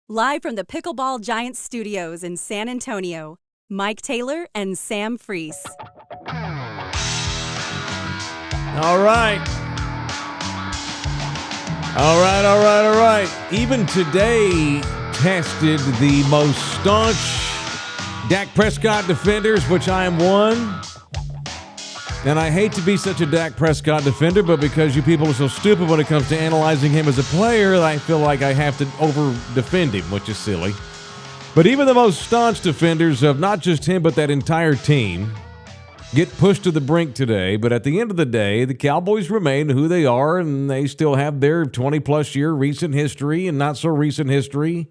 Live from the Pickleball Giants studios in San Antonio, Mike Taylor and Sam Freese. All right. All right. Even today tested the most staunch Dak Prescott defenders, which I am one. And I hate to be such a Dak Prescott defender, but because you people are so stupid when it comes to analyzing him as a player, I feel like I have to over-defend him, which is silly. But even the most staunch defenders of not just him, but that entire team get pushed to the brink today. But at the end of the day, the Cowboys remain who they are, and they still have their 20-plus year recent history and not so recent history.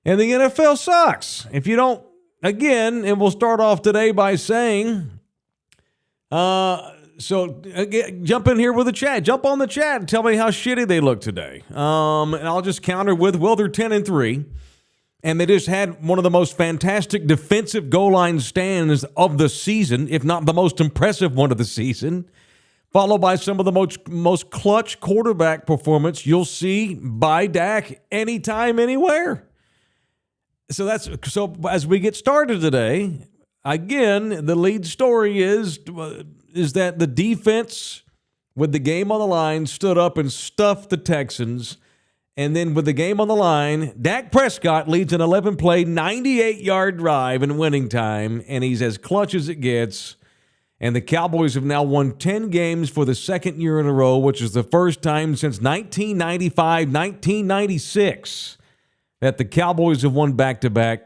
And the NFL sucks. If you don't, again, and we'll start off today by saying... jump in here with the chat. Jump on the chat and tell me how shitty they look today. And I'll just counter with, well, they're 10-3. And they just had one of the most fantastic defensive goal line stands of the season, if not the most impressive one of the season, followed by some of the most clutch quarterback performance you'll see by Dak anytime, anywhere. So as we get started today, again, the lead story is that the defense, with the game on the line, stood up and stuffed the Texans. And then with the game on the line, Dak Prescott leads an 11-play, 98-yard drive in winning time, and he's as clutch as it gets. And the Cowboys have now won 10 games for the second year in a row, which is the first time since 1995, 1996 that the Cowboys have won back-to-back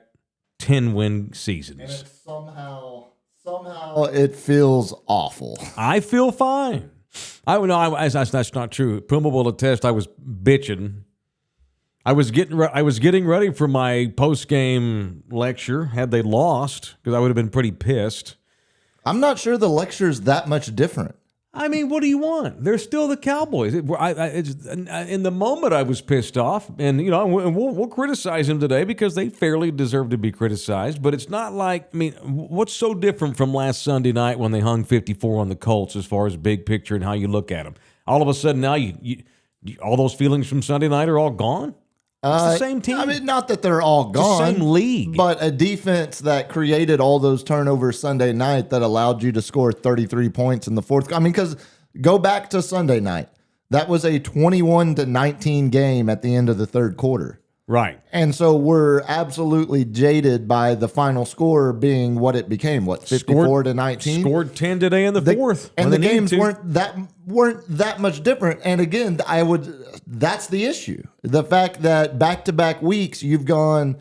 10-win seasons. And it somehow it feels awful. I feel fine. That's not true. Puma will attest I was bitching. I was getting ready for my post-game lecture had they lost, because I would have been pretty pissed. I'm not sure the lecture's that much different. I mean, what do you want? They're still the Cowboys. In the moment, I was pissed off, and we'll criticize them today because they fairly deserve to be criticized. But it's not like, what's so different from last Sunday night when they hung 54 on the Colts as far as big picture and how you look at them? All of a sudden now, you all those feelings from Sunday night are all gone. It's the same team. I mean, not that they're all gone. It's the same league. But a defense that created all those turnovers Sunday night that allowed you to score 33 points in the fourth. I mean, because go back to Sunday night. That was a 21-19 game at the end of the third quarter. Right. And so we're absolutely jaded by the final score being what it became, 54-19? Scored 10 today in the fourth. And the games weren't that much different. And again, that's the issue. The fact that back-to-back weeks you've gone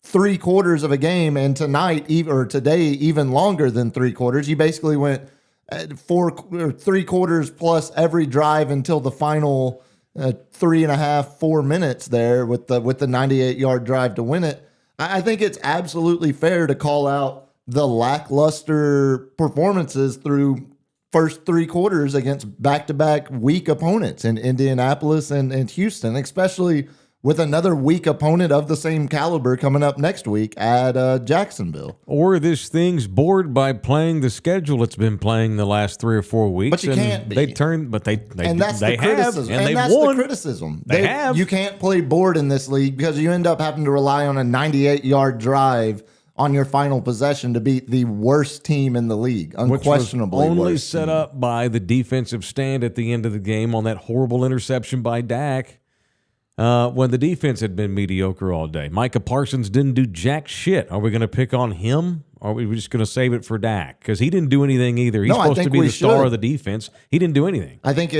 3 quarters of a game, and today even longer than 3 quarters. You basically went 3 quarters plus every drive until the final 3.5-4 minutes there with the 98-yard drive to win it. I think it's absolutely fair to call out the lackluster performances through first 3 quarters against back-to-back weak opponents in Indianapolis and Houston, especially with another weak opponent of the same caliber coming up next week at Jacksonville. Or this thing's bored by playing the schedule it's been playing the last 3 or 4 weeks. But you can't be. And that's the criticism. And that's won. the criticism. They have. You can't play bored in this league because you end up having to rely on a 98-yard drive on your final possession to beat the worst team in the league, unquestionably which was only worst set team. up by the defensive stand at the end of the game on that horrible interception by Dak. When the defense had been mediocre all day. Micah Parsons didn't do jack shit. Are we going to pick on him? Or are we just going to save it for Dak? Because he didn't do anything either. He's supposed to be the star of the defense. He didn't do anything. I think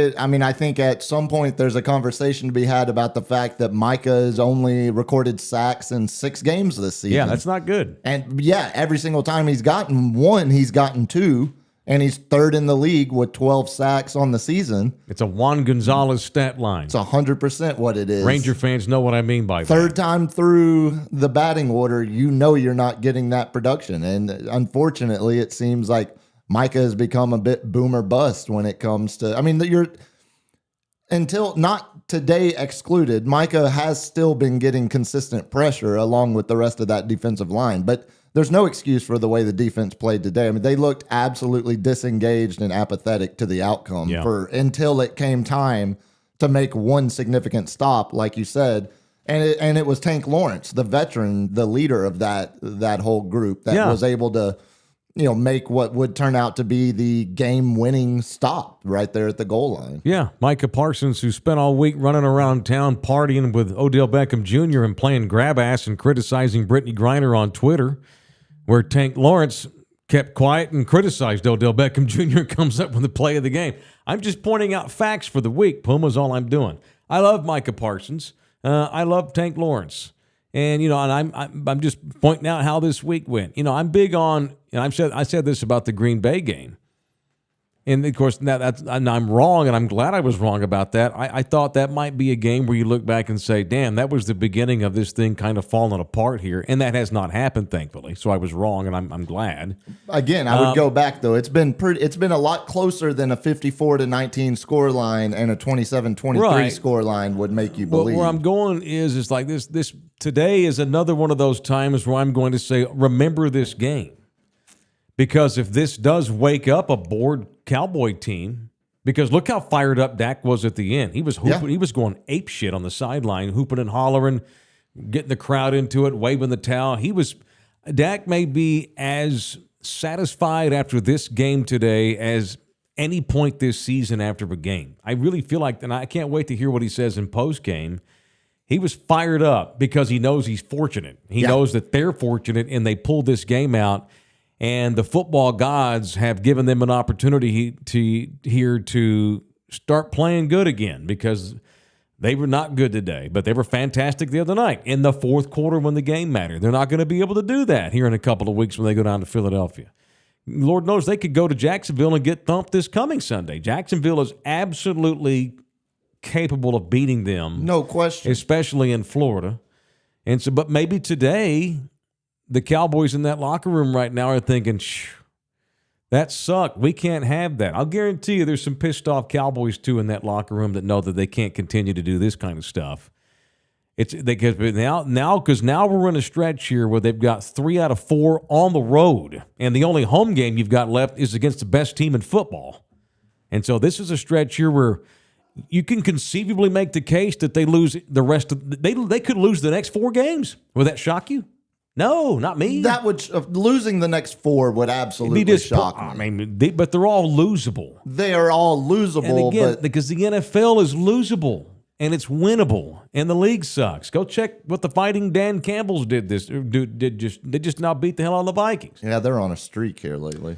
at some point there's a conversation to be had about the fact that Micah has only recorded sacks in 6 games this season. Yeah, that's not good. And yeah, every single time he's gotten 1, he's gotten 2. And he's 3rd in the league with 12 sacks on the season. It's a Juan Gonzalez stat line. It's 100% what it is. Ranger fans know what I mean by that. 3rd time through the batting order, you're not getting that production. And unfortunately, it seems like Micah has become a bit boomer bust when it comes to, until not today excluded, Micah has still been getting consistent pressure along with the rest of that defensive line. But there's no excuse for the way the defense played today. I mean, they looked absolutely disengaged and apathetic to the outcome until it came time to make one significant stop, like you said. And it was Tank Lawrence, the veteran, the leader of that whole group that was able to, make what would turn out to be the game-winning stop right there at the goal line. Yeah, Micah Parsons, who spent all week running around town partying with Odell Beckham Jr. and playing grab ass and criticizing Brittany Griner on Twitter, where Tank Lawrence kept quiet and criticized Odell Beckham Jr. comes up with the play of the game. I'm just pointing out facts for the week. Puma's all I'm doing. I love Micah Parsons. I love Tank Lawrence. And, I'm just pointing out how this week went. I'm big on, and I said this about the Green Bay game. And of course, now and I'm wrong, and I'm glad I was wrong about that. I thought that might be a game where you look back and say, damn, that was the beginning of this thing kind of falling apart here. And that has not happened, thankfully. So I was wrong, and I'm glad. Again, I would go back, though. It's been a lot closer than a 54-19 score line and a 27-23 score line would make you believe. Where I'm going is like this today is another one of those times where I'm going to say, remember this game. Because if this does wake up a bored Cowboy team, because look how fired up Dak was at the end. He was hooping, He was going ape shit on the sideline, hooping and hollering, getting the crowd into it, waving the towel. Dak may be as satisfied after this game today as any point this season after a game. I really feel like, and I can't wait to hear what he says in postgame. He was fired up because he knows he's fortunate. He knows that they're fortunate and they pulled this game out. And the football gods have given them an opportunity to start playing good again because they were not good today, but they were fantastic the other night in the fourth quarter when the game mattered. They're not going to be able to do that here in a couple of weeks when they go down to Philadelphia. Lord knows they could go to Jacksonville and get thumped this coming Sunday. Jacksonville is absolutely capable of beating them. No question. Especially in Florida. And so, but maybe today the Cowboys in that locker room right now are thinking, that sucked. We can't have that. I'll guarantee you there's some pissed off Cowboys, too, in that locker room that know that they can't continue to do this kind of stuff. Because now we're in a stretch here where they've got 3 out of 4 on the road, and the only home game you've got left is against the best team in football. And so this is a stretch here where you can conceivably make the case that they lose the rest of they could lose the next 4 games. Would that shock you? No, not me. That would losing the next 4 would absolutely shock me. I mean, but they're all losable. They are all losable. And again, because the NFL is losable and it's winnable, and the league sucks. Go check what the Fighting Dan Campbells did. They just now beat the hell out of the Vikings. Yeah, they're on a streak here lately.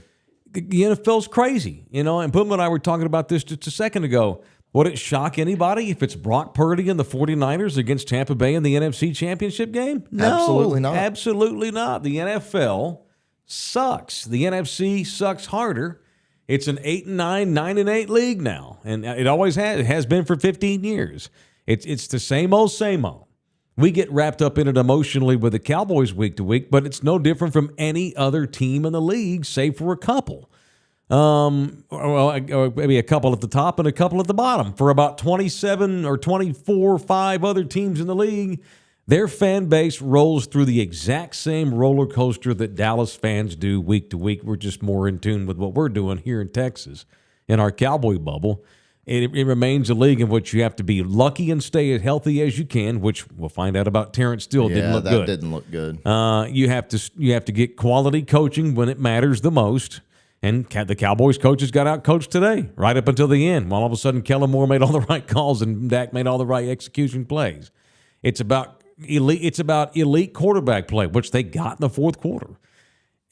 The NFL's crazy, And Boom and I were talking about this just a second ago. Would it shock anybody if it's Brock Purdy and the 49ers against Tampa Bay in the NFC Championship game? No, absolutely not. Absolutely not. The NFL sucks. The NFC sucks harder. It's an 8-9, 9-8 league now, and it always has. It has been for 15 years. It's the same old, same old. We get wrapped up in it emotionally with the Cowboys week to week, but it's no different from any other team in the league, save for a couple. Maybe a couple at the top and a couple at the bottom. For about 27 or 24, 5 other teams in the league, their fan base rolls through the exact same roller coaster that Dallas fans do week to week. We're just more in tune with what we're doing here in Texas in our Cowboy bubble. It remains a league in which you have to be lucky and stay as healthy as you can, which we'll find out about Terence Steele. Didn't look good. Didn't look good. You have to get quality coaching when it matters the most. And the Cowboys coaches got out coached today, right up until the end, while all of a sudden Kellen Moore made all the right calls and Dak made all the right execution plays. It's about elite quarterback play, which they got in the fourth quarter.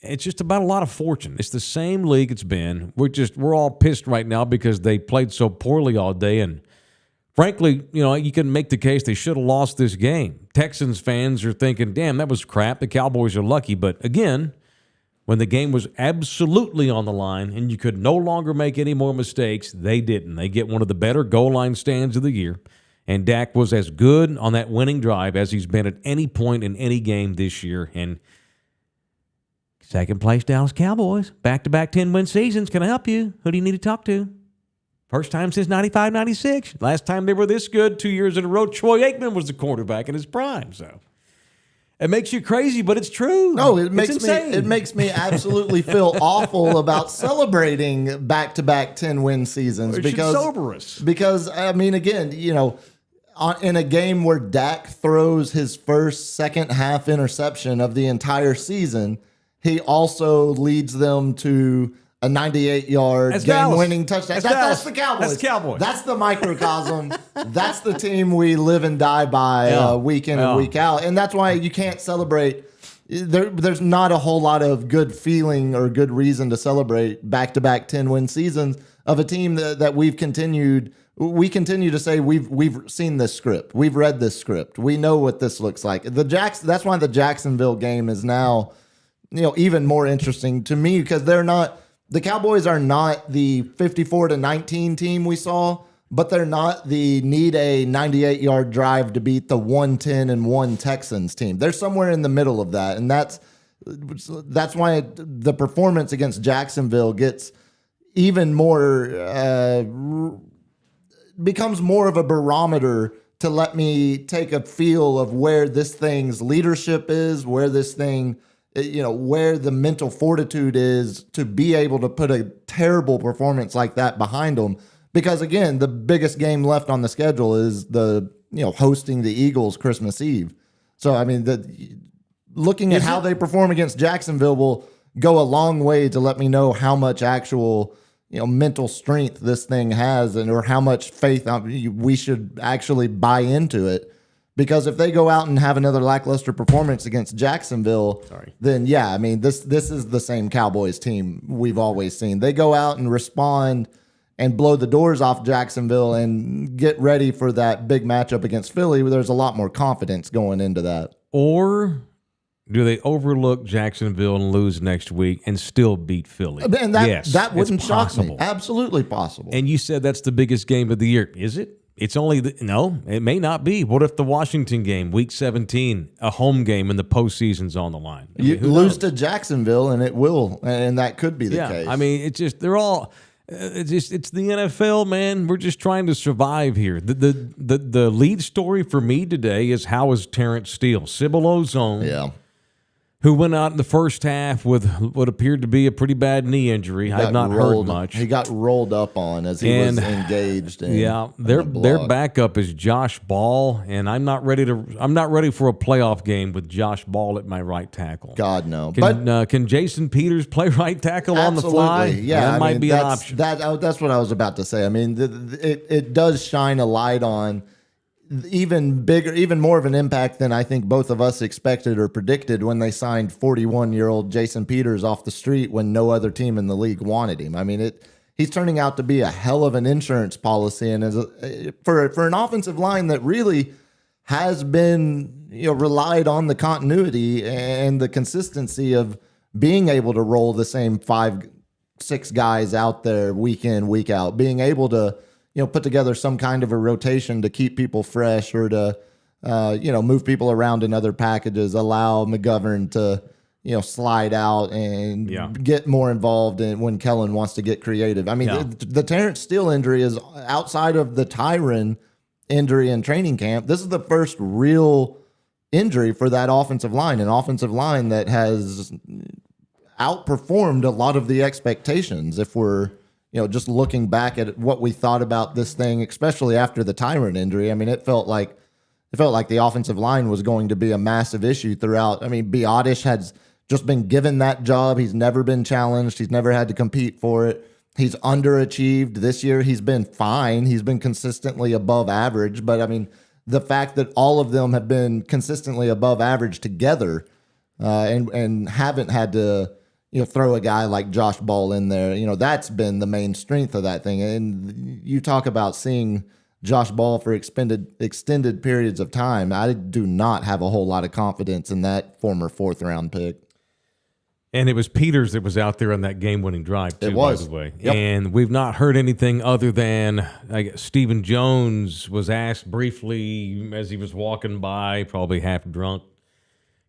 It's just about a lot of fortune. It's the same league it's been. We're all pissed right now because they played so poorly all day. And frankly, you can make the case they should have lost this game. Texans fans are thinking, damn, that was crap. The Cowboys are lucky. But again, when the game was absolutely on the line and you could no longer make any more mistakes, they didn't. They get one of the better goal line stands of the year. And Dak was as good on that winning drive as he's been at any point in any game this year. And second place Dallas Cowboys, back-to-back 10-win seasons. Can I help you? Who do you need to talk to? First time since 95, 96. Last time they were this good, 2 years in a row, Troy Aikman was the quarterback in his prime. So it makes you crazy, but it's true. No, it makes me absolutely feel awful about celebrating back-to-back 10-win seasons because sober us. Because I mean, again, in a game where Dak throws his first second half interception of the entire season, he also leads them to a 98-yard game-winning touchdown. That's the Cowboys. That's Cowboys. That's the microcosm. That's the team we live and die by week in and week out. And that's why you can't celebrate. There's not a whole lot of good feeling or good reason to celebrate back-to-back 10-win seasons of a team that we continue to say we've seen this script. We've read this script. We know what this looks like. That's why the Jacksonville game is now even more interesting to me because they're not The Cowboys are not the 54-19 team we saw, but they're not the need a 98-yard drive to beat the 110-1 Texans team. They're somewhere in the middle of that, and that's why the performance against Jacksonville gets even more becomes more of a barometer to let me take a feel of where this thing's leadership is, where this thing, where the mental fortitude is to be able to put a terrible performance like that behind them. Because again, the biggest game left on the schedule is hosting the Eagles Christmas Eve. So I mean, looking at how they perform against Jacksonville will go a long way to let me know how much actual mental strength this thing has, or how much faith we should actually buy into it. Because if they go out and have another lackluster performance against Jacksonville, then yeah, I mean, this is the same Cowboys team we've always seen. They go out and respond and blow the doors off Jacksonville and get ready for that big matchup against Philly, where there's a lot more confidence going into that. Or do they overlook Jacksonville and lose next week and still beat Philly? And that wouldn't shock me. Absolutely possible. And you said that's the biggest game of the year. Is it? It's only no, it may not be. What if the Washington game, week 17, a home game, and the postseason's on the line? You lose to Jacksonville, and it will, and that could be the case. I mean, it's just they're all. It's the NFL, man. We're just trying to survive here. The lead story for me today is how is Terence Steele, Cibolo's own, who went out in the first half with what appeared to be a pretty bad knee injury. I have not heard much. He got rolled up on as he was engaged. Their backup is Josh Ball, and I'm not ready for a playoff game with Josh Ball at my right tackle. God no. Can Jason Peters play right tackle on the fly? Yeah, that might be an option. That's what I was about to say. I mean, it does shine a light on even more of an impact than I think both of us expected or predicted when they signed 41-year-old Jason Peters off the street when no other team in the league wanted him. I mean, he's turning out to be a hell of an insurance policy, and for an offensive line that really has been relied on the continuity and the consistency of being able to roll the same 5-6 guys out there week in, week out, being able to put together some kind of a rotation to keep people fresh, or to, move people around in other packages, allow McGovern to, slide out and get more involved in when Kellen wants to get creative. I mean, the Terence Steele injury is outside of the Tyron injury in training camp. This is the first real injury for that offensive line, an offensive line that has outperformed a lot of the expectations. If we're just looking back at what we thought about this thing, especially after the Tyron injury, I mean, it felt like the offensive line was going to be a massive issue throughout. I mean, Biotish has just been given that job. He's never been challenged. He's never had to compete for it. He's underachieved. This year, he's been fine. He's been consistently above average. But, I mean, the fact that all of them have been consistently above average together and haven't had to throw a guy like Josh Ball in there, that's been the main strength of that thing. And you talk about seeing Josh Ball for extended periods of time. I do not have a whole lot of confidence in that former 4th-round pick. And it was Peters that was out there on that game-winning drive, too, by the way. Yep. And we've not heard anything other than Stephen Jones was asked briefly as he was walking by, probably half drunk,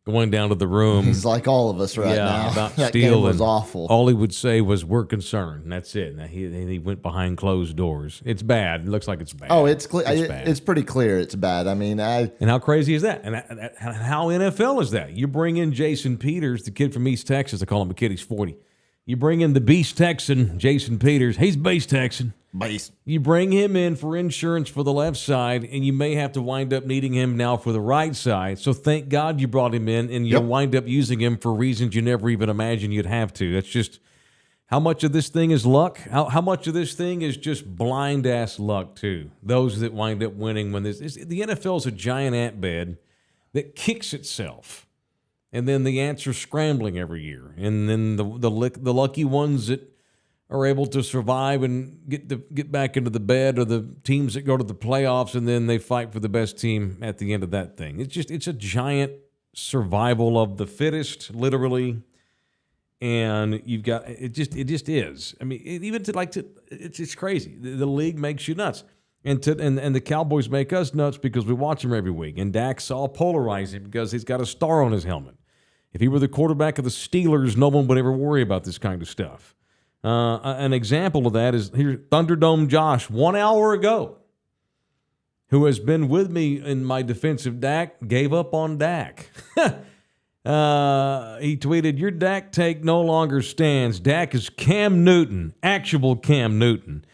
going down to the room. He's like all of us now. About that Steele, game was awful. All he would say was, "We're concerned." And that's it. Now, he went behind closed doors. It's bad. It looks like it's bad. Oh, it's clear. It's pretty clear it's bad. I mean, and how crazy is that? And how NFL is that? You bring in Jason Peters, the kid from East Texas. I call him a kid. He's 40. You bring in the Beast Texan, Jason Peters. He's Beast Texan. Base. You bring him in for insurance for the left side, and you may have to wind up needing him now for the right side. So thank God you brought him in, and you'll wind up using him for reasons you never even imagined you'd have to. That's just how much of this thing is luck. How much of this thing is just blind-ass luck, too. Those that wind up winning when the NFL is a giant ant bed that kicks itself. And then the ants are scrambling every year. And then the lucky ones that are able to survive and get back into the bed are the teams that go to the playoffs, and then they fight for the best team at the end of that thing. It's a giant survival of the fittest, literally. And you've got it just is. I mean, it's just crazy. The league makes you nuts. And the Cowboys make us nuts because we watch them every week. And Dak's all polarizing because he's got a star on his helmet. If he were the quarterback of the Steelers, no one would ever worry about this kind of stuff. An example of that is here, Thunderdome Josh, 1 hour ago, who has been with me in my defense of Dak, gave up on Dak. He tweeted, "Your Dak take no longer stands. Dak is Cam Newton, actual Cam Newton.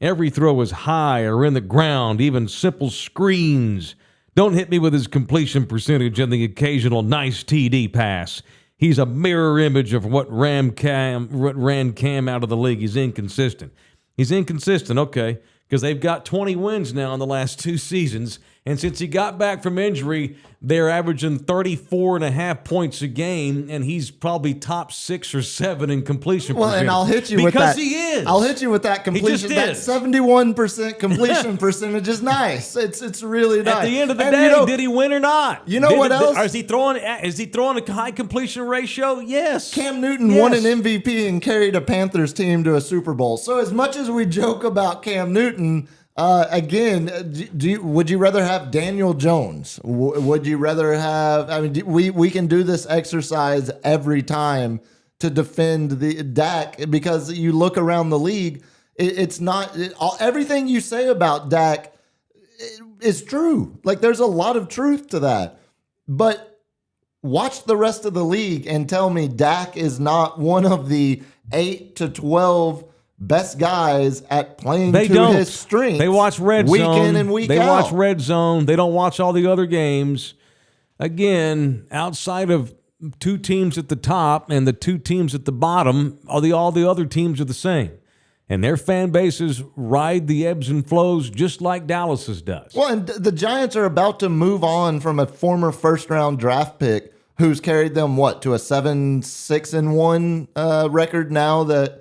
Every throw is high or in the ground, even simple screens. Don't hit me with his completion percentage and the occasional nice TD pass. He's a mirror image of what ran Cam out of the league. He's inconsistent." He's inconsistent, okay, because they've got 20 wins now in the last 2 seasons. And since he got back from injury, they're averaging 34.5 points a game, and he's probably top 6 or 7 in completion percentage. Well, and I'll hit you with that. Because he is. I'll hit you with that completion. He That just is. 71% completion percentage is nice. It's really nice. At the end of the day, did he win or not? You know what else? Is he throwing a high completion ratio? Yes. Cam Newton won an MVP and carried a Panthers team to a Super Bowl. So as much as we joke about Cam Newton, would you rather have Daniel Jones? Would you rather have? I mean, we can do this exercise every time to defend the Dak because you look around the league. It's not everything you say about Dak is true. Like there's a lot of truth to that, but watch the rest of the league and tell me Dak is not one of the 8 to 12 best guys at playing his strengths. They watch Red Zone. Week in and week out. They watch Red Zone. They don't watch all the other games. Again, outside of 2 teams at the top and the 2 teams at the bottom, all the other teams are the same. And their fan bases ride the ebbs and flows just like Dallas's does. Well, and the Giants are about to move on from a former first-round draft pick who's carried them, to a 7-6-1 record now that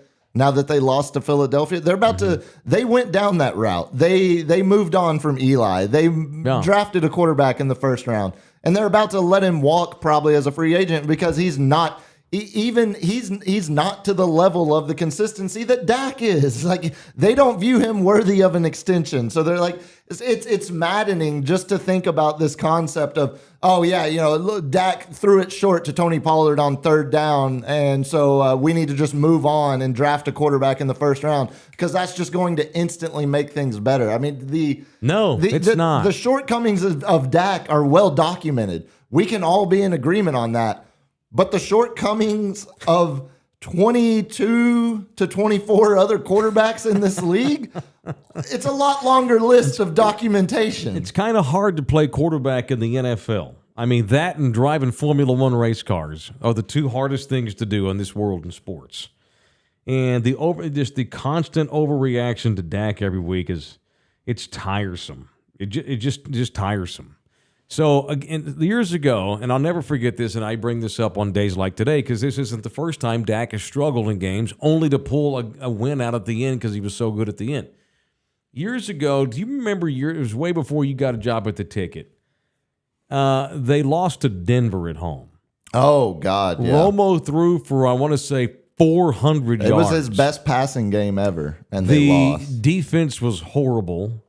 they lost to Philadelphia. They're about to. They went down that route. They moved on from Eli. They drafted a quarterback in the first round, and they're about to let him walk probably as a free agent because he's not. He's not to the level of the consistency that Dak is. Like they don't view him worthy of an extension. So they're like, it's maddening just to think about this concept of, oh yeah, Dak threw it short to Tony Pollard on 3rd down, and so we need to just move on and draft a quarterback in the first round because that's just going to instantly make things better. I mean, it's not. The shortcomings of Dak are well documented. We can all be in agreement on that. But the shortcomings of 22 to 24 other quarterbacks in this league, it's a lot longer list of documentation. It's kind of hard to play quarterback in the NFL. I mean, that and driving Formula One race cars are the 2 hardest things to do in this world in sports. And the constant overreaction to Dak every week it's tiresome. It's just tiresome. So, again, years ago, and I'll never forget this, and I bring this up on days like today because this isn't the first time Dak has struggled in games only to pull a win out at the end because he was so good at the end. Years ago, do you remember, it was way before you got a job at the ticket, they lost to Denver at home. Oh, God, yeah. Romo threw for, I want to say, 400 yards. It was his best passing game ever, and they lost. The defense was horrible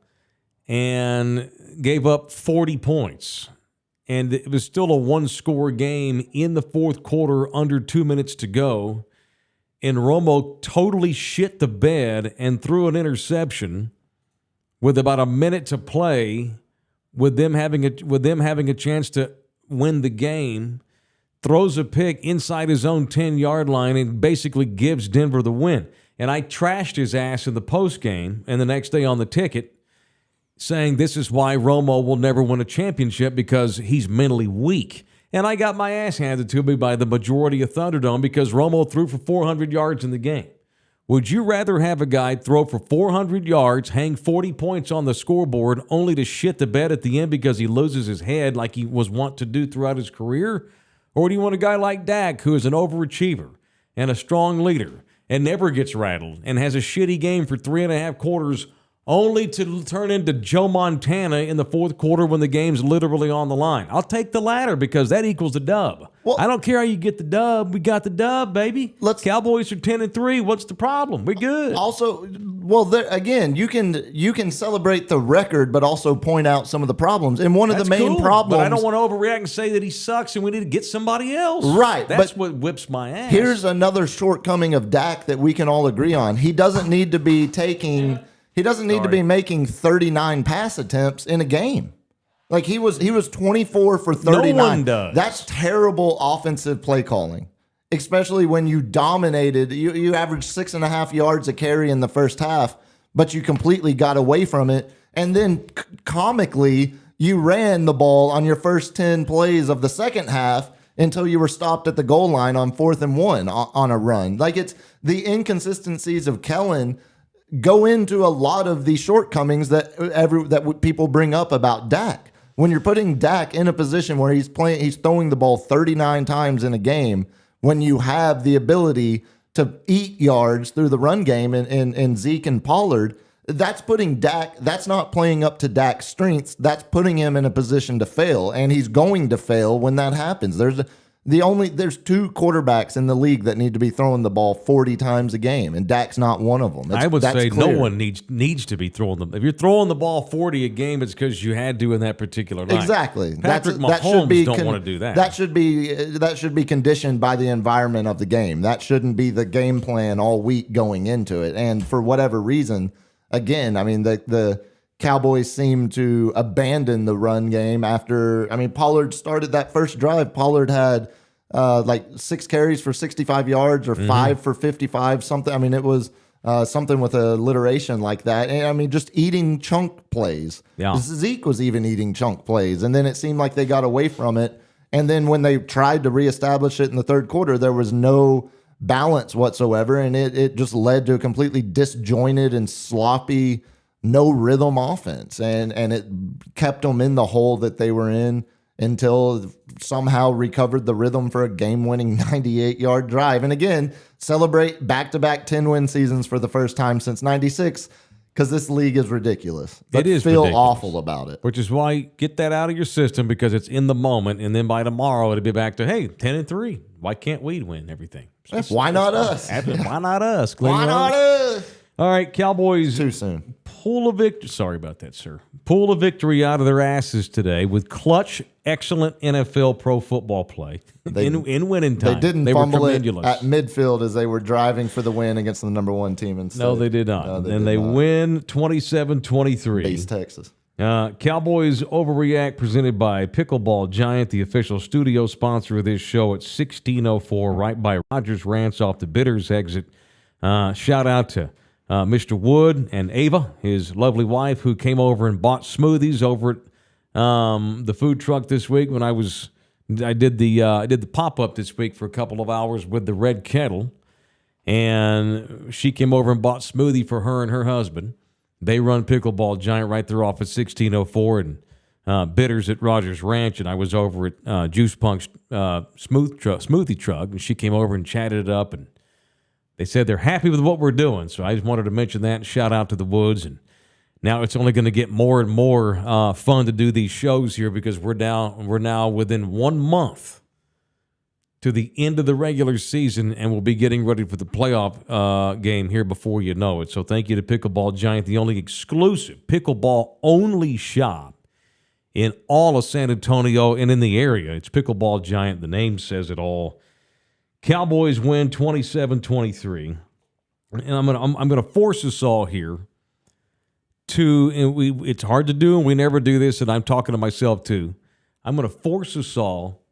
and gave up 40 points. And it was still a 1-score game in the 4th quarter, under 2 minutes to go. And Romo totally shit the bed and threw an interception with about a minute to play, with them having a chance to win the game. Throws a pick inside his own 10-yard line and basically gives Denver the win. And I trashed his ass in the postgame and the next day on the ticket, saying this is why Romo will never win a championship because he's mentally weak. And I got my ass handed to me by the majority of Thunderdome because Romo threw for 400 yards in the game. Would you rather have a guy throw for 400 yards, hang 40 points on the scoreboard, only to shit the bed at the end because he loses his head like he was wont to do throughout his career? Or do you want a guy like Dak who is an overachiever and a strong leader and never gets rattled and has a shitty game for 3.5 quarters only to turn into Joe Montana in the fourth quarter when the game's literally on the line. I'll take the latter because that equals the dub. Well, I don't care how you get the dub. We got the dub, baby. Cowboys are 10-3. What's the problem? We're good. Also, well, again, you can celebrate the record, but also point out some of the problems. And one of the main problems. But I don't want to overreact and say that he sucks and we need to get somebody else. Right. That's what whips my ass. Here's another shortcoming of Dak that we can all agree on. He doesn't need to be taking. He doesn't need to be making 39 pass attempts in a game. Like he was 24 for 39. No one does. That's terrible offensive play calling, especially when you dominated. You averaged 6.5 yards a carry in the first half, but you completely got away from it. And then comically, you ran the ball on your first 10 plays of the second half until you were stopped at the goal line on 4th and 1 on a run. Like it's the inconsistencies of Kellen go into a lot of the shortcomings that people bring up about Dak. When you're putting Dak in a position where he's throwing the ball 39 times in a game, when you have the ability to eat yards through the run game and Zeke and Pollard, that's putting Dak. That's not playing up to Dak's strengths. That's putting him in a position to fail, and he's going to fail when that happens. There's two quarterbacks in the league that need to be throwing the ball 40 times a game, and Dak's not one of them. I would say clear. No one needs to be throwing them. If you're throwing the ball 40 a game, it's because you had to in that particular night. Exactly. Patrick Mahomes don't want to do that. That should be conditioned by the environment of the game. That shouldn't be the game plan all week going into it. And for whatever reason, again, I mean the Cowboys seem to abandon the run game after. I mean, Pollard started that first drive. Pollard had like 6 carries for 65 yards or 5 for 55, something. I mean, it was something with alliteration like that. And I mean, just eating chunk plays. Yeah. Zeke was even eating chunk plays. And then it seemed like they got away from it. And then when they tried to reestablish it in the third quarter, there was no balance whatsoever. And it just led to a completely disjointed and sloppy, no rhythm offense, and it kept them in the hole that they were in until somehow recovered the rhythm for a game-winning 98-yard drive. And again, celebrate back-to-back 10-win seasons for the first time since '96 because this league is ridiculous. But it is feel ridiculous. Awful about it. Which is why get that out of your system because it's in the moment, and then by tomorrow it'll be back to 10-3. Why can't we win everything? Why not us? Why not us? Why not us? All right, Cowboys. Too soon. Pull a victory. Sorry about that, sir. Pull a victory out of their asses today with clutch, excellent NFL pro football play in winning time. They didn't fumble it at midfield as they were driving for the win against the number 1 team in state. No, they did not. They win 27-23. Base Texas. Cowboys Overreact presented by Pickleball Giant, the official studio sponsor of this show at 1604, right by Rogers Ranch off the Bitters exit. Shout out to Mr. Wood and Ava, his lovely wife, who came over and bought smoothies over at the food truck this week. When I did the pop up this week for a couple of hours with the Red Kettle, and she came over and bought smoothie for her and her husband. They run Pickleball Giant right there off at 1604 and Bitters at Rogers Ranch, and I was over at Juice Punk's smoothie truck, and she came over and chatted it up and. They said they're happy with what we're doing, so I just wanted to mention that and shout out to the Woods. And now it's only going to get more and more fun to do these shows here because we're now within 1 month to the end of the regular season, and we'll be getting ready for the playoff game here before you know it. So thank you to Pickleball Giant, the only exclusive pickleball-only shop in all of San Antonio and in the area. It's Pickleball Giant. The name says it all. Cowboys win 27-23, and I'm gonna force us all here to. And it's hard to do, and we never do this. And I'm talking to myself too. I'm gonna force us all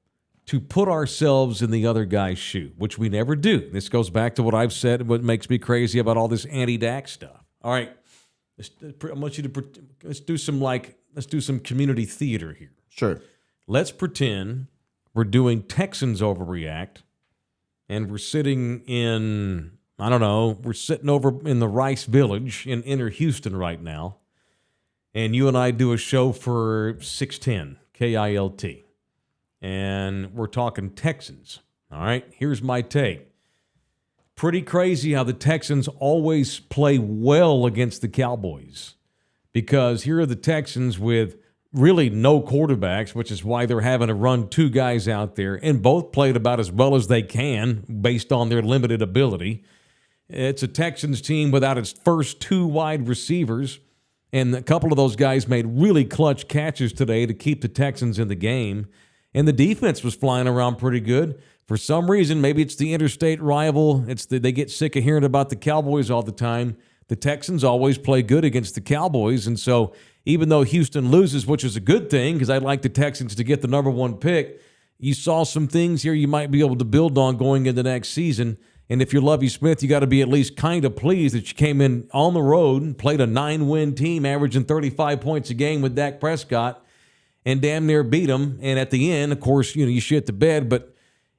to put ourselves in the other guy's shoe, which we never do. This goes back to what I've said and what makes me crazy about all this anti-Dak stuff. All right, I want you to let's do some community theater here. Sure. Let's pretend we're doing Texans Overreact. And we're sitting in, we're sitting over in the Rice Village in inner Houston right now. And you and I do a show for 610, KILT. And we're talking Texans. All right, here's my take. Pretty crazy how the Texans always play well against the Cowboys. because here are the Texans with really no quarterbacks, which is why they're having to run two guys out there, and both played about as well as they can based on their limited ability. It's a Texans team without its first two wide receivers, and a couple of those guys made really clutch catches today to keep the Texans in the game. And the defense was flying around pretty good. For some reason, maybe it's the interstate rival. They get sick of hearing about the Cowboys all the time. The Texans always play good against the Cowboys, and so even though Houston loses, which is a good thing because I'd like the Texans to get the number one pick, you saw some things here you might be able to build on going into next season. And if you're Lovie Smith, you got to be at least kind of pleased that you came in on the road and played a 9-win team, averaging 35 points a game with Dak Prescott, and damn near beat them. And at the end, of course, you shit the bed, but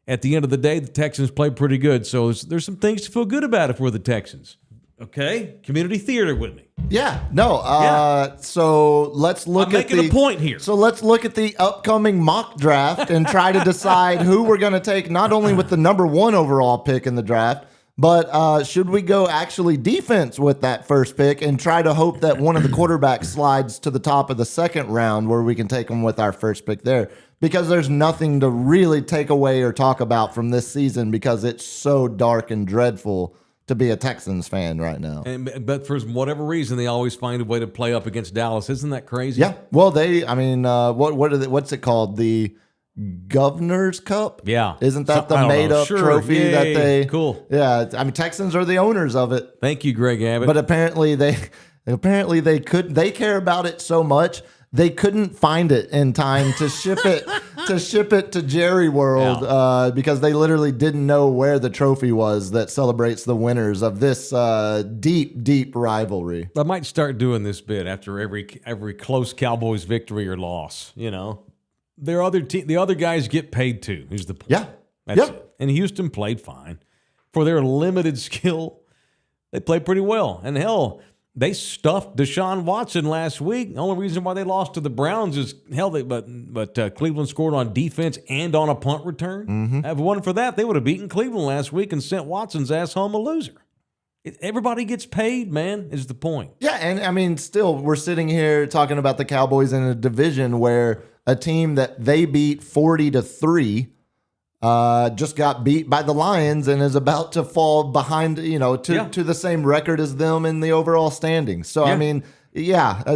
at the end of the day, the Texans played pretty good. So there's some things to feel good about if we're the Texans. Okay? Community theater with me. Yeah, no. So let's look I'm making a point here. So let's look at the upcoming mock draft and try to decide who we're going to take, not only with the number 1 overall pick in the draft, but should we go actually defense with that first pick and try to hope that one of the quarterbacks slides to the top of the second round where we can take them with our first pick there? Because there's nothing to really take away or talk about from this season because it's so dark and dreadful to be a Texans fan right now. But for whatever reason, they always find a way to play up against Dallas. Isn't that crazy? Yeah. Well, what's it called? The Governor's Cup? Yeah. Isn't that the made-up trophy that they... Cool. Yeah. I mean, Texans are the owners of it. Thank you, Greg Abbott. But apparently they care about it so much they couldn't find it in time to ship it to Jerry World because they literally didn't know where the trophy was that celebrates the winners of this deep rivalry. I might start doing this bit after every close Cowboys victory or loss. The other guys get paid too. Is the point? Yeah, That's it. And Houston played fine for their limited skill. They played pretty well, and hell, they stuffed Deshaun Watson last week. The only reason why they lost to the Browns is but Cleveland scored on defense and on a punt return. Mm-hmm. If it wasn't for that, they would have beaten Cleveland last week and sent Watson's ass home a loser. Everybody gets paid, man, is the point. Yeah, and I mean, still, we're sitting here talking about the Cowboys in a division where a team that they beat 40-3 just got beat by the Lions and is about to fall behind, to the same record as them in the overall standings. So, I mean,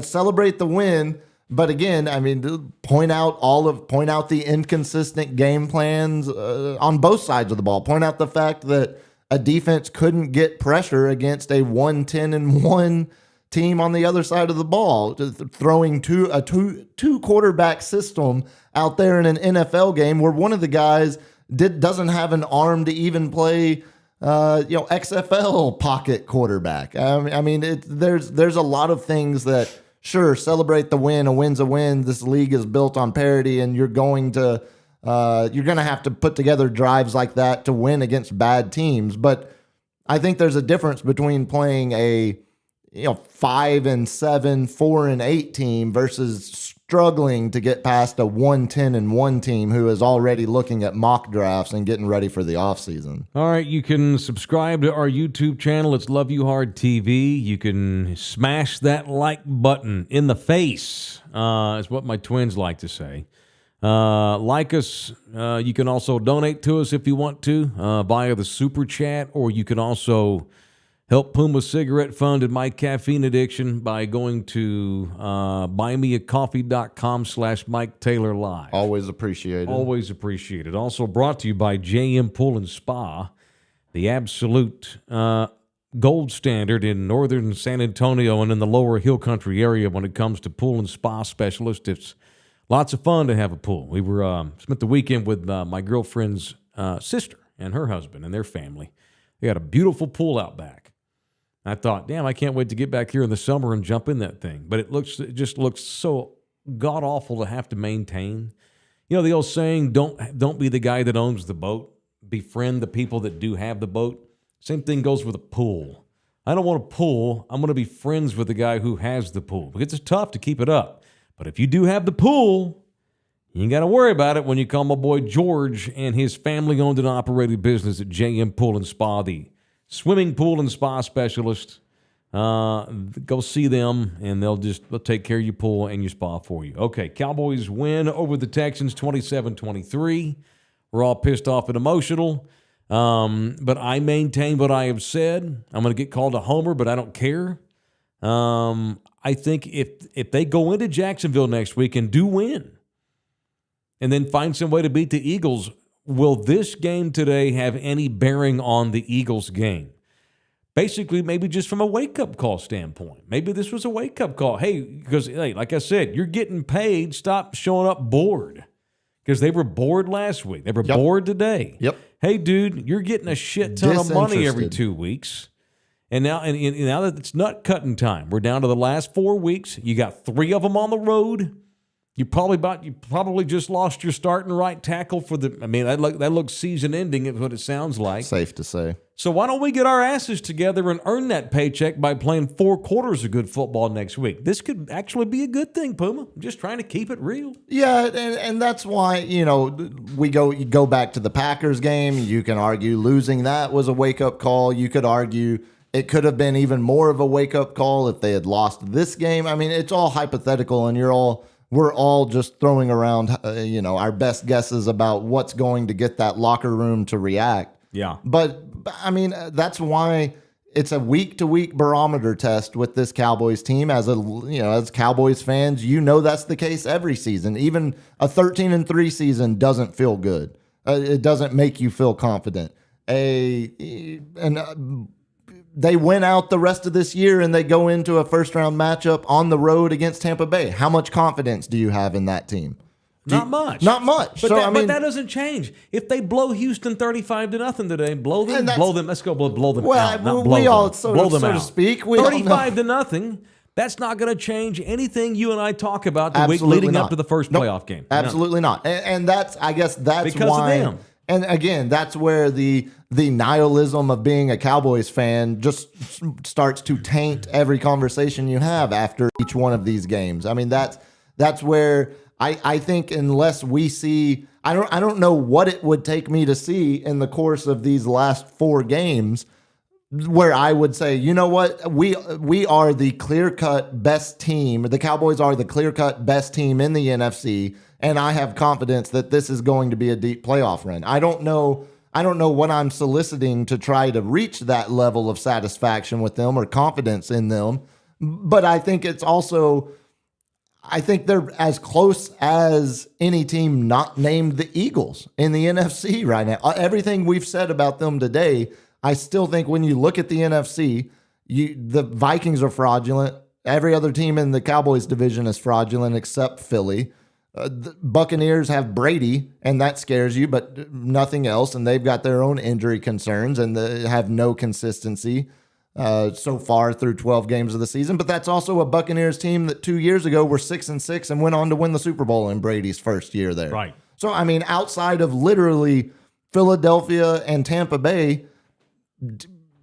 celebrate the win. But again, I mean, point out the inconsistent game plans on both sides of the ball. Point out the fact that a defense couldn't get pressure against a 1-10-1 team on the other side of the ball, throwing a two quarterback system out there in an NFL game where one of the guys doesn't have an arm to even play XFL pocket quarterback. I mean, there's a lot of things that, sure, celebrate the win. A win's a win. This league is built on parity, and you're going to have to put together drives like that to win against bad teams. But I think there's a difference between playing a 5-7, 4-8 team versus struggling to get past a 1-10-1 team who is already looking at mock drafts and getting ready for the offseason. All right, you can subscribe to our YouTube channel. It's Love You Hard TV. You can smash that like button in the face, is what my twins like to say. Like us. You can also donate to us if you want to via the Super Chat, or you can also help Puma Cigarette Fund and my caffeine addiction by going to buymeacoffee.com/Mike Taylor Live. Always appreciated. Always appreciated. Also brought to you by JM Pool and Spa, the absolute gold standard in northern San Antonio and in the lower hill country area when it comes to pool and spa specialists. It's lots of fun to have a pool. We were spent the weekend with my girlfriend's sister and her husband and their family. They had a beautiful pool out back. I thought, damn, I can't wait to get back here in the summer and jump in that thing. But it just looks so god-awful to have to maintain. The old saying, don't be the guy that owns the boat. Befriend the people that do have the boat. Same thing goes with a pool. I don't want a pool. I'm going to be friends with the guy who has the pool. Because it's tough to keep it up. But if you do have the pool, you ain't got to worry about it when you call my boy George and his family-owned and operated business at JM Pool and Spa, the swimming pool and spa specialist. Go see them, and they'll take care of your pool and your spa for you. Okay, Cowboys win over the Texans 27-23. We're all pissed off and emotional. But I maintain what I have said. I'm going to get called a homer, but I don't care. I think if they go into Jacksonville next week and do win, and then find some way to beat the Eagles, will this game today have any bearing on the Eagles game? Basically, maybe just from a wake-up call standpoint. Maybe this was a wake-up call. Hey, because like I said, you're getting paid. Stop showing up bored. Because they were bored last week. They were bored today. Yep. Hey, dude, you're getting a shit ton of money every 2 weeks. And now that it's nut cutting time, we're down to the last 4 weeks. You got 3 of them on the road. You probably just lost your starting right tackle for the. I mean, that looks season ending. Is what it sounds like. Safe to say. So why don't we get our asses together and earn that paycheck by playing 4 quarters of good football next week? This could actually be a good thing, Puma. I'm just trying to keep it real. Yeah, and that's why, you go back to the Packers game. You can argue losing that was a wake-up call. You could argue it could have been even more of a wake-up call if they had lost this game. I mean, it's all hypothetical, and we're all just throwing around, our best guesses about what's going to get that locker room to react. Yeah. But I mean, that's why it's a week-to-week barometer test with this Cowboys team. As Cowboys fans, that's the case every season. Even a 13-3 season doesn't feel good. It doesn't make you feel confident. They went out the rest of this year and they go into a first-round matchup on the road against Tampa Bay. How much confidence do you have in that team? Not much. Not much. But that doesn't change. If they blow Houston 35-0 today, blow them. Let's go blow them out. Not blow them. So to speak. 35-0. That's not going to change anything you and I talk about the week leading up to the first playoff game. Absolutely not. And I guess that's because why. Of them. And again, that's where the nihilism of being a Cowboys fan just starts to taint every conversation you have after each one of these games. I mean, that's where I think unless we see, I don't know what it would take me to see in the course of these last 4 games where I would say, you know what, we are the clear-cut best team. The Cowboys are the clear-cut best team in the NFC, and I have confidence that this is going to be a deep playoff run. I don't know what I'm soliciting to try to reach that level of satisfaction with them or confidence in them, but I think it's also, I think they're as close as any team not named the Eagles in the NFC right now. Everything we've said about them today, I still think when you look at the NFC, the Vikings are fraudulent. Every other team in the Cowboys division is fraudulent except Philly. The Buccaneers have Brady, and that scares you, but nothing else. And they've got their own injury concerns, and they have no consistency so far through 12 games of the season. But that's also a Buccaneers team that 2 years ago were 6-6 and went on to win the Super Bowl in Brady's first year there. Right. So, I mean, outside of literally Philadelphia and Tampa Bay,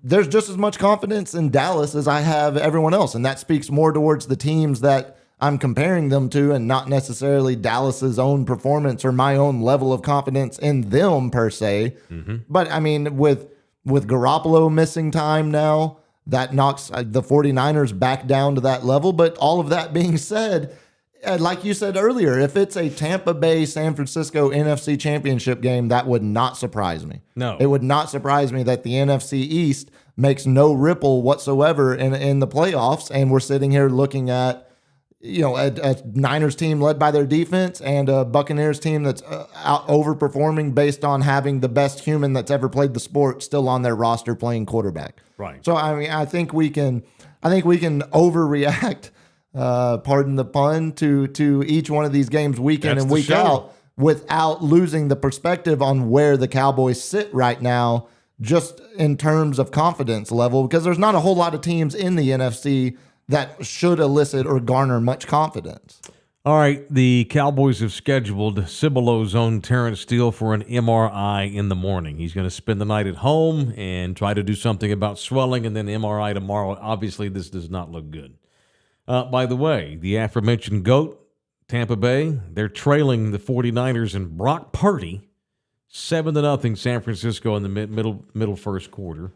there's just as much confidence in Dallas as I have everyone else. And that speaks more towards the teams that I'm comparing them to and not necessarily Dallas's own performance or my own level of confidence in them per se. Mm-hmm. But I mean, with Garoppolo missing time now, that knocks the 49ers back down to that level. But all of that being said, like you said earlier, if it's a Tampa Bay, San Francisco NFC championship game, that would not surprise me. No. It would not surprise me that the NFC East makes no ripple whatsoever in the playoffs. And we're sitting here looking at, a Niners team led by their defense and a Buccaneers team that's out overperforming based on having the best human that's ever played the sport still on their roster playing quarterback. Right. So I mean, I think we can overreact, pardon the pun, to each one of these games week in and week out without losing the perspective on where the Cowboys sit right now, just in terms of confidence level, because there's not a whole lot of teams in the NFC that should elicit or garner much confidence. All right, the Cowboys have scheduled Cibolo's own Terence Steele for an MRI in the morning. He's going to spend the night at home and try to do something about swelling, and then MRI tomorrow. Obviously, this does not look good. By the way, the aforementioned GOAT, Tampa Bay, they're trailing the 49ers in Brock Purdy, 7-0 San Francisco in the middle first quarter.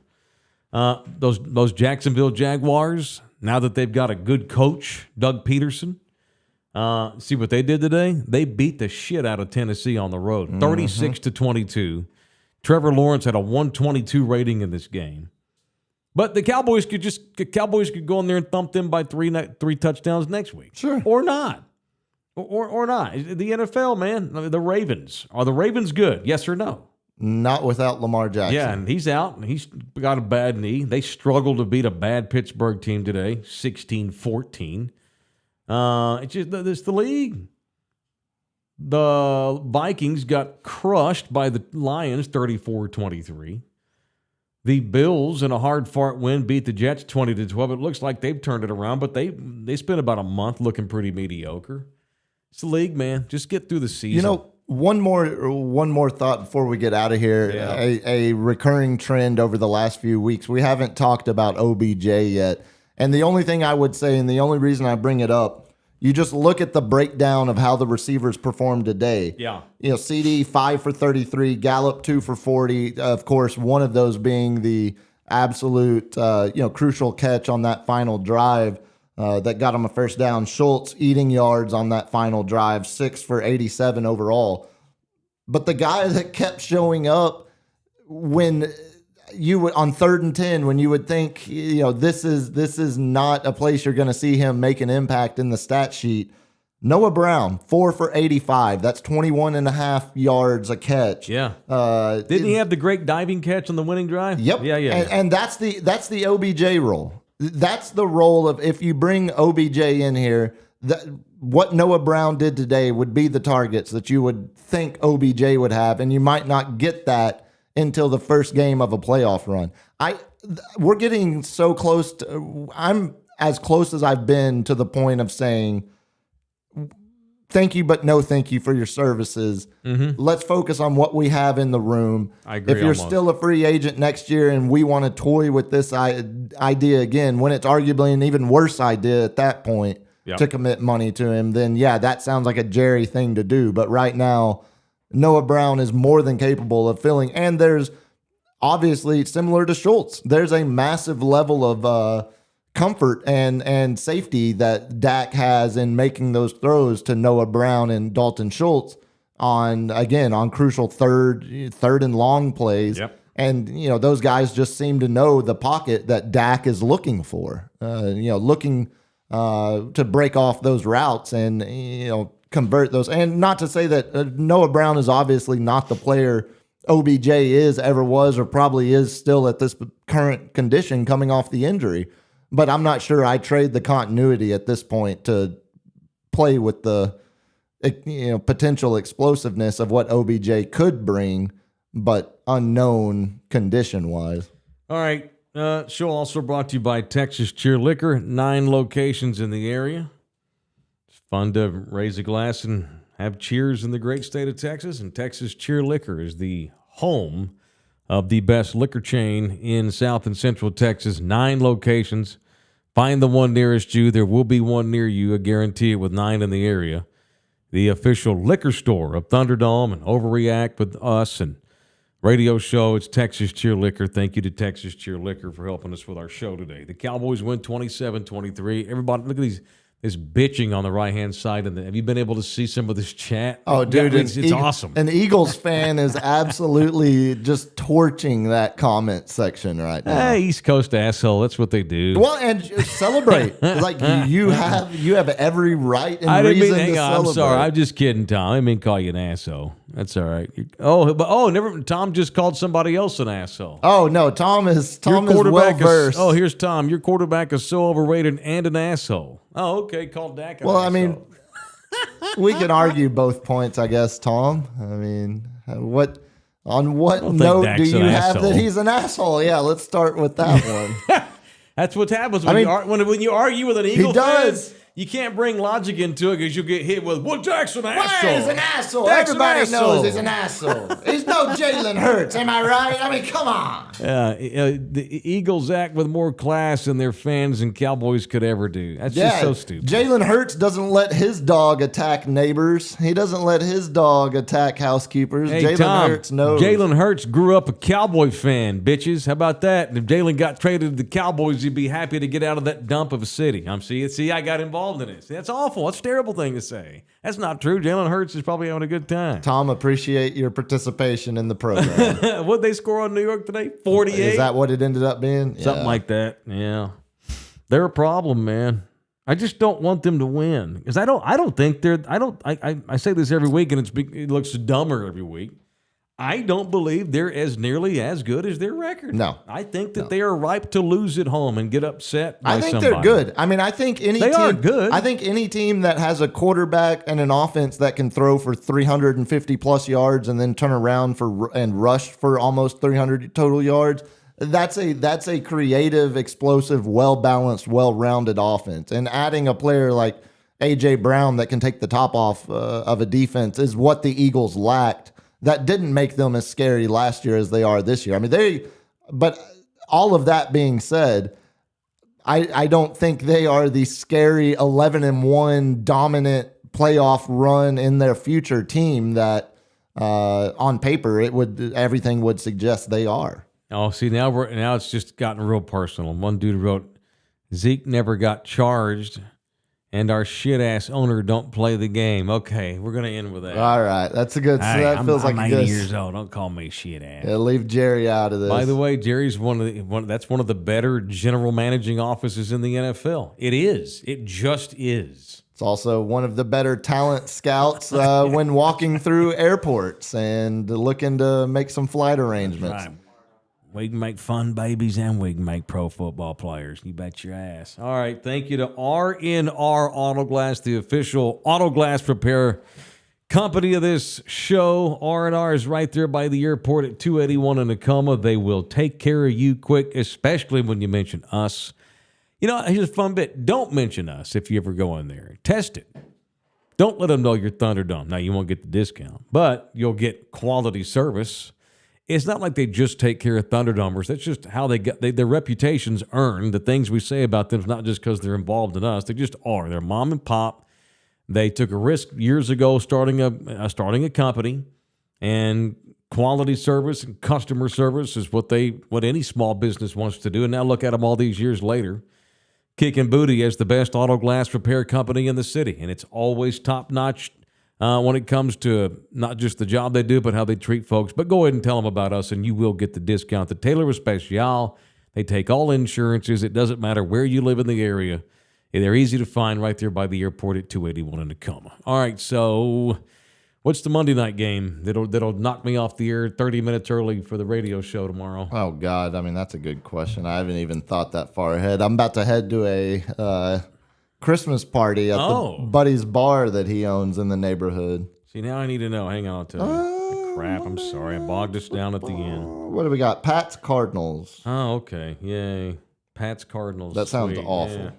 Those Jacksonville Jaguars, now that they've got a good coach, Doug Peterson, see what they did today? They beat the shit out of Tennessee on the road, 36-22. Trevor Lawrence had a 122 rating in this game. But the Cowboys could go in there and thump them by three touchdowns next week. Sure. Or not. Or not. The NFL, man, the Ravens. Are the Ravens good? Yes or no? Not without Lamar Jackson. Yeah, and he's out, and he's got a bad knee. They struggled to beat a bad Pittsburgh team today, 16-14. It's the league. The Vikings got crushed by the Lions, 34-23. The Bills, in a hard-fought win, beat the Jets 20-12. It looks like they've turned it around, but they spent about a month looking pretty mediocre. It's the league, man. Just get through the season. You know, one more thought before we get out of here. Yeah. A recurring trend over the last few weeks. We haven't talked about OBJ yet. And the only thing I would say, and the only reason I bring it up, you just look at the breakdown of how the receivers performed today. Yeah. You know, CD 5 for 33, Gallup 2 for 40. Of course, one of those being the absolute crucial catch on that final drive that got him a first down. Schultz eating yards on that final drive, 6 for 87 overall. But the guy that kept showing up when you would on 3rd and 10, when you would think, this is not a place you're going to see him make an impact in the stat sheet. Noah Brown, 4 for 85. That's 21.5 yards a catch. Yeah. Didn't he have the great diving catch on the winning drive? Yep. Yeah. And that's the OBJ role. That's the role of, if you bring OBJ in here, what Noah Brown did today would be the targets that you would think OBJ would have, and you might not get that until the first game of a playoff run. We're getting so close to, I'm as close as I've been to the point of saying, thank you, but no thank you for your services. Mm-hmm. Let's focus on what we have in the room. I agree. If you're still a free agent next year and we want to toy with this idea again, when it's arguably an even worse idea at that point to commit money to him, then yeah, that sounds like a Jerry thing to do. But right now, Noah Brown is more than capable of filling. And there's obviously, similar to Schultz, there's a massive level of comfort and safety that Dak has in making those throws to Noah Brown and Dalton Schultz on crucial third and long plays. Yep. And, those guys just seem to know the pocket that Dak is looking for, looking to break off those routes and, convert those. And not to say that Noah Brown is obviously not the player OBJ ever was, or probably is still at this current condition coming off the injury. But I'm not sure I trade the continuity at this point to play with the potential explosiveness of what OBJ could bring, but unknown condition-wise. All right. Show also brought to you by Texas Cheer Liquor, 9 locations in the area. It's fun to raise a glass and have cheers in the great state of Texas, and Texas Cheer Liquor is the home of the best liquor chain in South and Central Texas. 9 locations. Find the one nearest you. There will be one near you, I guarantee it, with 9 in the area. The official liquor store of Thunderdome and Overreact with us and radio show. It's Texas Cheer Liquor. Thank you to Texas Cheer Liquor for helping us with our show today. The Cowboys win 27-23. Everybody, look at this bitching on the right-hand side. Have you been able to see some of this chat? Oh, dude, it's awesome. An Eagles fan is absolutely just torching that comment section right now. Hey, East Coast asshole. That's what they do. Well, and celebrate. Like you have every right and reason to celebrate. I'm sorry. I'm just kidding, Tom. I didn't mean to call you an asshole. That's all right. Never. Tom just called somebody else an asshole. Oh no, Tom is well versed. Here's Tom. Your quarterback is so overrated and an asshole. Oh, okay. Called Dak an asshole. I mean, we can argue both points, I guess, Tom. I mean, what note Dak's do you have that he's an asshole? Yeah, let's start with that one. That's what happens when you argue with an Eagle fan. You can't bring logic into it because you'll get hit with, well, Dak's an asshole. He's an asshole. Dak's an Everybody asshole. knows he's an asshole. He's no Jalen Hurts. Am I right? I mean, come on. The Eagles act with more class than their fans and Cowboys could ever do. That's just so stupid. Jalen Hurts doesn't let his dog attack neighbors. He doesn't let his dog attack housekeepers. Hey, Jalen Hurts knows. Jalen Hurts grew up a Cowboy fan, bitches. How about that? And if Jalen got traded to the Cowboys, he'd be happy to get out of that dump of a city. See, I got involved in it. See, that's awful. That's a terrible thing to say. That's not true. Jalen Hurts is probably having a good time. Tom, appreciate your participation in the program. What'd they score on New York today? 48? Is that what it ended up being? Something like that. Yeah. They're a problem, man. I just don't want them to win. Because I say this every week, and it looks dumber every week. I don't believe they're as nearly as good as their record. No. I think that they are ripe to lose at home and get upset by I think somebody. they're good. I mean, I think They are good. I think any team that has a quarterback and an offense that can throw for 350 plus yards and then turn around and rush for almost 300 total yards, that's a creative, explosive, well-balanced, well-rounded offense. And adding a player like A.J. Brown that can take the top off of a defense is what the Eagles lacked. That didn't make them as scary last year as they are this year. I mean, but all of that being said, I don't think they are the scary 11-1 dominant playoff run in their future team that on paper everything would suggest they are. Oh, see, now it's just gotten real personal. One dude wrote, Zeke never got charged, and our shit-ass owner don't play the game. Okay, we're going to end with that. All right. That's a good... Hey, I'm 80 years old. Don't call me shit-ass. Yeah, leave Jerry out of this. By the way, Jerry's that's one of the better general managing offices in the NFL. It is. It just is. It's also one of the better talent scouts when walking through airports and looking to make some flight arrangements. Right. We can make fun babies and we can make pro football players. You bet your ass. All right. Thank you to RNR Autoglass, the official autoglass repair company of this show. R&R is right there by the airport at 281 in Tacoma. They will take care of you quick, especially when you mention us. You know, here's a fun bit. Don't mention us if you ever go in there. Test it. Don't let them know you're Thunderdome. Now, you won't get the discount, but you'll get quality service. It's not like they just take care of Thunderdomers. That's just how they get their reputation's earned. The things we say about them is not just because they're involved in us. They just are. They're mom and pop. They took a risk years ago starting a company, and quality service and customer service is what any small business wants to do. And now look at them all these years later, kicking booty as the best auto glass repair company in the city. And it's always top-notch when it comes to not just the job they do, but how they treat folks. But go ahead and tell them about us, and you will get the discount. The Taylor Especial, they take all insurances. It doesn't matter where you live in the area. They're easy to find right there by the airport at 281 in Tacoma. All right, so what's the Monday night game that'll knock me off the air 30 minutes early for the radio show tomorrow? Oh, God. I mean, that's a good question. I haven't even thought that far ahead. I'm about to head to a Christmas party at the buddy's bar that he owns in the neighborhood. See, now I need to know. Hang on, I'll tell you. Crap, I'm sorry. I bogged us down at the end. What do we got? Pat's Cardinals. Oh, okay. Yay. Pat's Cardinals. That sounds Sweet. awful. Yeah.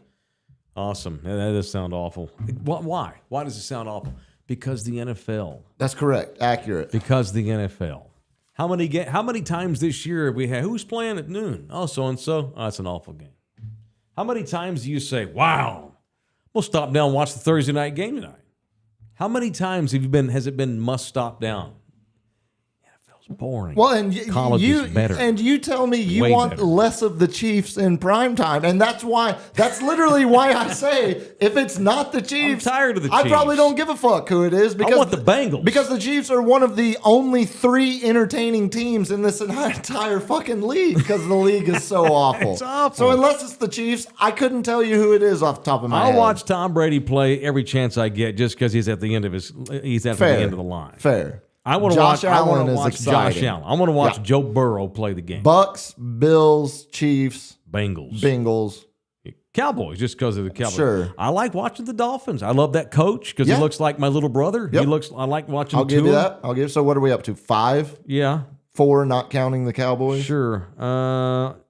Awesome. That does sound awful. Why? Why does it sound awful? Because the NFL. That's correct. Accurate. Because the NFL. How many times this year have we had? Who's playing at noon? Oh, so-and-so. Oh, that's an awful game. How many times do you say, wow, we'll stop down and watch the Thursday night game tonight? How many times has it been must stop down? NFL's boring. Well, and college is better. And you tell me you Way want better. less of the Chiefs in prime time, and that's literally why I say if it's not the Chiefs, I'm tired of the I Chiefs. probably don't give a fuck who it is because I want the Bengals. Because the Chiefs are one of the only 3 entertaining teams in this entire fucking league because the league is so awful. It's awful. So unless it's the Chiefs, I couldn't tell you who it is off the top of my head. I'll watch Tom Brady play every chance I get just because he's at the end of the end of the line. Fair. I want to watch Josh Allen. I want to watch Joe Burrow play the game. Bucks, Bills, Chiefs, Bengals. Cowboys, just because of the Cowboys. Sure. I like watching the Dolphins. I love that coach because he looks like my little brother. Yep. I like watching I'll give you that. So what are we up to? 5? Yeah. 4, not counting the Cowboys? Sure.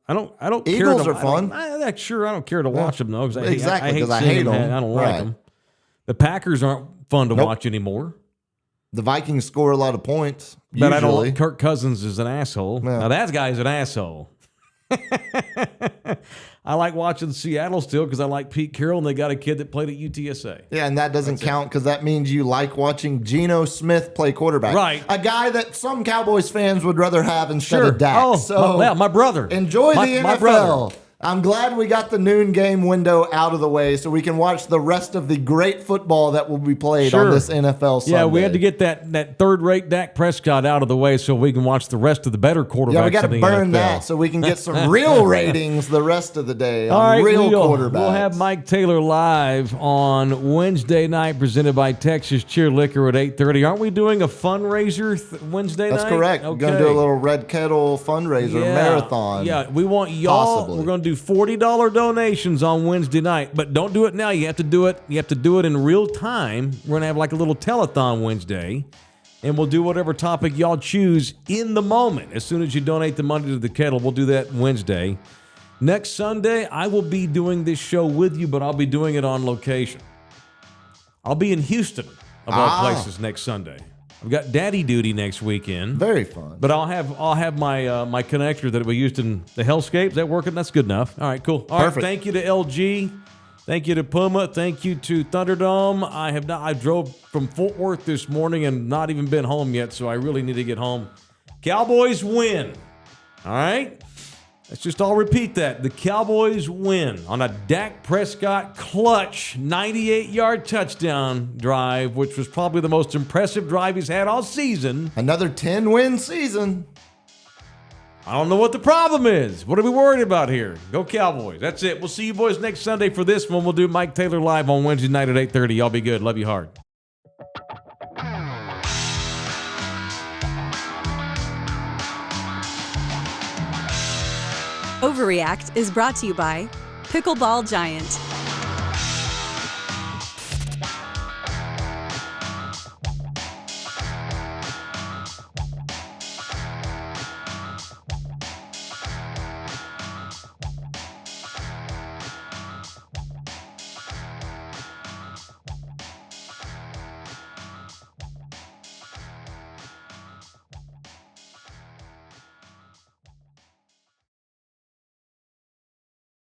I don't Eagles care are fun. I don't care to watch them though. Exactly, I hate because I seeing hate them. I don't like Right. them. The Packers aren't fun to watch anymore. The Vikings score a lot of points. But I usually. don't. Kirk Cousins is an asshole. Yeah. Now that guy's an asshole. I like watching Seattle still because I like Pete Carroll and they got a kid that played at UTSA. Yeah, and that doesn't count because that means you like watching Geno Smith play quarterback. Right. A guy that some Cowboys fans would rather have instead of Dak. Oh, so my brother. enjoy the NFL. My brother. I'm glad we got the noon game window out of the way so we can watch the rest of the great football that will be played on this NFL Sunday. Yeah, we had to get that third-rate Dak Prescott out of the way so we can watch the rest of the better quarterbacks. Yeah, we got in to the burn NFL. that so we can get some real ratings the rest of the day All on right, real we'll quarterbacks. have Mike Taylor live on Wednesday night, presented by Texas Cheer Liquor at 8:30. Aren't we doing a fundraiser Wednesday night? That's correct. Okay. We're going to do a little Red Kettle fundraiser marathon. Yeah, we want y'all. Possibly. We're going to do $40 donations on Wednesday night, but don't do it now. You have to do it. You have to do it in real time. We're going to have like a little telethon Wednesday, and we'll do whatever topic y'all choose in the moment. As soon as you donate the money to the kettle, we'll do that Wednesday. Next Sunday, I will be doing this show with you, but I'll be doing it on location. I'll be in Houston, of all places, next Sunday. I've got daddy duty next weekend. Very fun. But I'll have my my connector that we used in the Hellscape. Is that working? That's good enough. All right, cool. All right, Perfect. thank you to LG. Thank you to Puma. Thank you to Thunderdome. I drove from Fort Worth this morning and not even been home yet, so I really need to get home. Cowboys win. All right? Let's just all repeat that. The Cowboys win on a Dak Prescott clutch 98-yard touchdown drive, which was probably the most impressive drive he's had all season. Another 10-win season. I don't know what the problem is. What are we worried about here? Go Cowboys. That's it. We'll see you boys next Sunday for this one. We'll do Mike Taylor live on Wednesday night at 8:30. Y'all be good. Love you hard. Overreact is brought to you by Pickleball Giant.